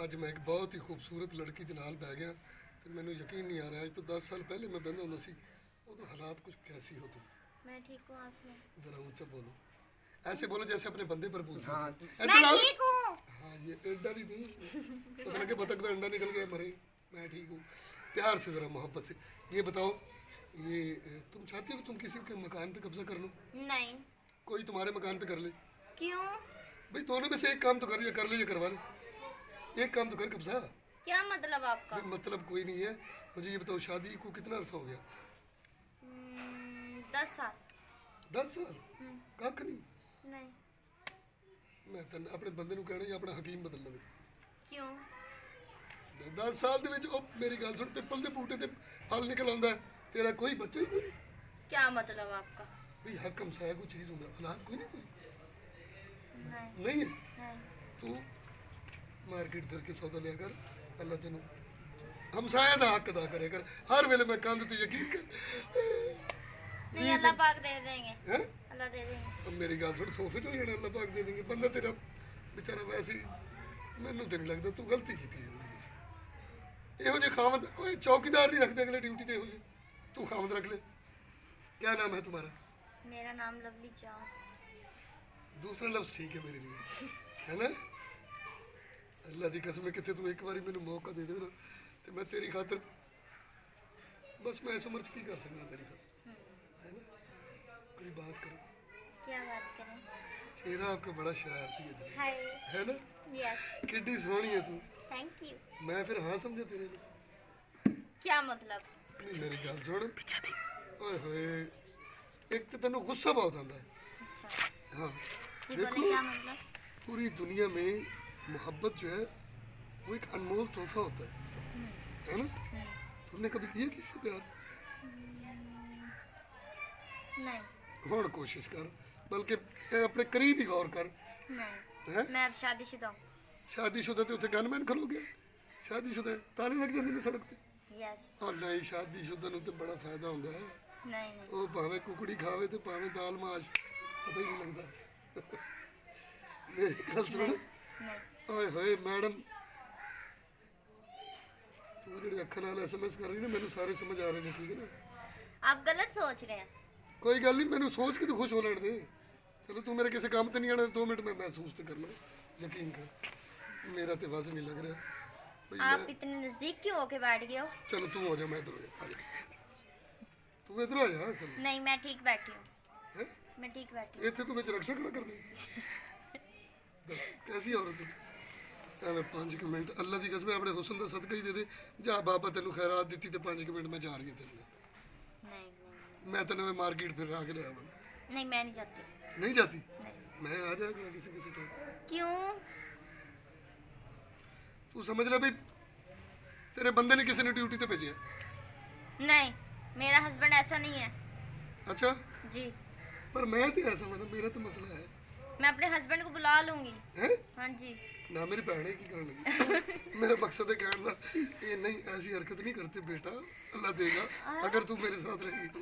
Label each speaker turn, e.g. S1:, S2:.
S1: ਅੱਜ ਮੈਂ ਇੱਕ ਬਹੁਤ ਹੀ ਖੂਬਸੂਰਤ ਲੜਕੀ ਦੇ ਨਾਲ ਬਹਿ ਗਿਆ ਤੇ ਮੈਨੂੰ ਯਕੀਨ ਨਹੀਂ ਆ ਰਿਹਾ ਅੱਜ ਤੋਂ 10 ਸਾਲ ਪਹਿਲੇ मैं बहता ਹੁੰਦਾ ਸੀ ਉਦੋਂ हालात कुछ कैसी हो तुम।
S2: मैं ठीक हूँ आप सुनाओ।
S1: जरा ऊंचा बोलो, ऐसे बोलो जैसे अपने बंदे पर बोलते
S3: हाँ,
S1: हो।
S2: मैं ठीक हूँ।
S1: हाँ ये अंडा भी नहीं पता लगे बतख का अंडा निकल गया मरे। मैं ठीक हूँ, प्यार से ज़रा मोहब्बत से ये बताओ, ये तुम चाहती हो कि तुम किसी के मकान पे कब्जा कर लो?
S2: नहीं।
S1: कोई तुम्हारे मकान पे कर ले?
S2: क्यों?
S1: भाई दोनों में से एक काम तो कर ले करवा ले, एक काम तो कर कब्जा।
S2: क्या मतलब आपका?
S1: भाई मतलब कोई नहीं है, मुझे ये बताओ शादी को कितना अर्सा हो गया?
S2: 10 साल।
S1: 10 साल? कख नहीं।
S2: नहीं।
S1: मैं तेन अपने बंदे ਨੂੰ ਕਹਿਣਾ ਜਾਂ ਆਪਣਾ ਹਕੀਮ ਬਦਲ ਲਵੇ।
S2: क्यों?
S1: 10 ਸਾਲ ਦੇ ਵਿੱਚ ਉਹ ਮੇਰੀ ਗੱਲ ਸੁਣ, ਪਿੱਪਲ ਦੇ ਬੂਟੇ ਤੇ ਫਲ ਨਿਕਲ ਆਉਂਦਾ ਹੈ, ਤੇਰਾ ਕੋਈ ਬੱਚਾ ਹੀ ਕੋਈ ਨਹੀਂ।
S2: क्या मतलब आपका?
S1: ਵੀ ਹੱਕ ਹਮਸਾਇਆ ਕੋਈ ਚੀਜ਼ ਹੁੰਦਾ, ਔਲਾਦ ਕੋਈ ਨਹੀਂ ਤੇਰੀ?
S2: नहीं।
S1: ਨਹੀਂ ਹੈ।
S2: नहीं।
S1: ਤੂੰ ਮਾਰਕੀਟ ਫਿਰ ਕੇ ਸੌਦਾ ਲਿਆ ਕਰ, ਅੱਲਾ ਤੈਨੂੰ ਹਮਸਾਇਆ ਦਾ ਹੱਕ ਅਦਾ ਕਰਿਆ ਕਰ। ਹਰ ਵੇਲੇ ਮੈਂ ਕੰਧ ਤੇ ਯਕੀਨ ਕਰ।
S2: नहीं अल्लाह पाक दे देंगे।
S1: ਹੈ
S2: अल्लाह दे देंगे।
S1: ਮੇਰੀ ਗੱਲ ਸੁਣ, ਸੋਫੇ ਤੋਂ ਜਿਹੜਾ ਅੱਲਾ ਪਾਕ ਦੇ ਦੇਂਗੇ। ਬੰਦਾ ਤੇਰਾ ਵਿਚਾਰਾ ਵੈਸੇ ਹੀ, ਮੈਨੂੰ ਤੇ ਨਹੀਂ ਲੱਗਦਾ ਤੂੰ ਗਲਤੀ ਕੀਤੀ ਹੈ ਜ਼ਿੰਦਗੀ 'ਚ। ਇਹੋ ਜਿਹੇ ਖਾਮਦ, ਓਏ ਚੌਕੀਦਾਰ ਨਹੀਂ ਰੱਖਦੇ ਅਗਲੇ ਡਿਊਟੀ ਤੇ, ਇਹੋ ਜਿਹੇ ਤੂੰ ਖਾਮਦ ਰੱਖ ਲੈ। क्या नाम है तुम्हारा?
S2: मेरा नाम लवली चांद।
S1: दूसरा लफ्ज ठीक है मेरे लिए, है ना? अल्लाह दी कसम है कितने तू एक बारी मैंने मौका दे दे ना तो मैं तेरी खातर, बस मैं इस उम्र च की कर सकना तेरी खातर, है ना? कोई बात करो।
S2: क्या बात करें?
S1: चेहरा आपका बड़ा शरारती है जी,
S2: हाय।
S1: है ना?
S2: यस।
S1: किड्डी सोहनी है तू।
S2: Thank you.
S1: मैं फिर हाँ समझा तेरे लिए।
S2: क्या मतलब?
S1: नहीं मेरी गल सुन, पीछे थी। ओए होए, एक तो तेन गुस्सा बहुत आता है।
S2: अच्छा।
S1: हाँ
S2: जी
S1: देखो,
S2: बोले क्या मतलब?
S1: पूरी दुनिया में मोहब्बत जो है वो एक अनमोल तोहफा होता है ना? तुमने कभी किया किसी से प्यार?
S2: नहीं।
S1: हुण कोशिश कर, बल्कि अपने करीब ही गौर कर।
S2: नहीं।
S1: है
S2: मैं अब शादीशुदा हूँ।
S1: शादीशुदा तो उत्थे गनमैन खलो गया, शादीशुदा ताले लग जाते ने सड़क ते।
S2: यस।
S1: और नहीं, शादीशुदा नूं ते बड़ा फायदा होंदा है।
S2: नहीं नहीं।
S1: ਉਹ ਭਾਵੇਂ ਕੁਕੜੀ ਖਾਵੇ ਤੇ ਭਾਵੇਂ ਦਾਲ ਮਾਸ਼, ਪਤਾ ਹੀ ਨਹੀਂ ਲੱਗਦਾ। ਮੇਰੀ ਗੱਲ ਸੁਣ।
S2: नहीं।
S1: ਓਏ ਹੋਏ ਮੈਡਮ, ਤੂੰ ਜਿਹੜੇ ਅੱਖਾਂ ਨਾਲ ਐਸਐਮਐਸ ਕਰ ਰਹੀ ਨਾ, ਮੈਨੂੰ ਸਾਰੇ ਸਮਝ ਆ ਰਹੇ ਨੇ, ਠੀਕ ਹੈ ਨਾ?
S2: आप गलत सोच रहे हैं।
S1: ਕੋਈ ਗੱਲ ਨਹੀਂ, ਮੈਨੂੰ ਸੋਚ ਕੇ ਤਾਂ ਖੁਸ਼ ਹੋ ਲੈਣ ਦੇ। ਚਲੋ ਤੂੰ ਮੇਰੇ ਕਿਸੇ ਕੰਮ ਤੇ ਨਹੀਂ ਆਣਾ, 2 ਮਿੰਟ ਮੈਂ ਮਹਿਸੂਸ ਤੇ ਕਰ ਲਵਾਂ। ਯਕੀਨ ਕਰ, ਮੇਰਾ ਤੇ ਵਸ ਨਹੀਂ ਲੱਗ ਰਿਹਾ ਬਈ।
S2: आप इतने नजदीक क्यों होके बैठ गए हो?
S1: ਚਲੋ ਤੂੰ ਹੋ ਜਾ, ਮੈਂ ਇੱਧਰ ਹੋ ਜਾ, ਆ ਜਾ। ਤੂੰ ਇੱਧਰ ਆ ਜਾ। ਚਲ
S2: नहीं मैं ठीक बैठी हूँ।
S1: ਹੈ
S2: मैं ठीक बैठी हूँ।
S1: ਇੱਥੇ ਤੂੰ ਵਿੱਚ ਰਕਸ਼ਾ ਖੜਾ ਕਰਨੀ? ਦੱਸ ਕੈਸੀ ਔਰਤ ਹੈ ਤੂੰ? ਐਵੇਂ 5 ਮਿੰਟ ਅੱਲਾ ਦੀ ਕਸਮ ਹੈ ਆਪਣੇ ਹੁਸਨ ਦਾ ਸਦਕਾ ਹੀ ਦੇ ਦੇ। ਜਾ ਬਾਬਾ ਤੈਨੂੰ ਖੈਰਾਤ ਦਿੱਤੀ ਤੇ 5 ਮਿੰਟ ਮੈਂ ਜਾ ਰਹੀ ਹਾਂ ਤੇਰੇ ਨਾਲ।
S2: नहीं नहीं।
S1: ਮੈਂ ਤੈਨੂੰ ਮਾਰਕੀਟ ਫਿਰ ਆ ਕੇ ਲਿਆਵਾਂ।
S2: नहीं मैं नहीं जाती।
S1: ਨਹੀਂ ਜਾਤੀ?
S2: नहीं।
S1: ਮੈਂ ਆ ਜਾਇਆ ਕਰਾਂ ਕਿਸੇ ਟਾਈਮ।
S2: क्यों?
S1: ਤੂੰ ਸਮਝ ਲੈ ਵੀ ਤੇਰੇ ਬੰਦੇ ਨੇ ਕਿਸੇ ਨੇ ਡਿਊਟੀ ਤੇ ਭੇਜਿਆ।
S2: नहीं मेरा हस्बैंड ऐसा नहीं है।
S1: ਅੱਛਾ,
S2: जी।
S1: ਪਰ ਮੈਂ ਤੇ ਐਸਾ ਮੈਡਮ, ਮੇਰਾ ਤਾਂ ਮਸਲਾ ਹੈ।
S2: मैं अपने हस्बैंड को बुला लूंगी।
S1: ਹੈ
S2: हाँ जी।
S1: ਨਾ ਮੇਰੀ ਭੈਣ ਹੈ ਕੀ ਕਰਨ ਲੱਗੀ? ਮੇਰਾ मकसद है कहने का, ये नहीं ऐसी हरकत नहीं करते बेटा, अल्लाह देगा अगर तू मेरे साथ रहेगी तो।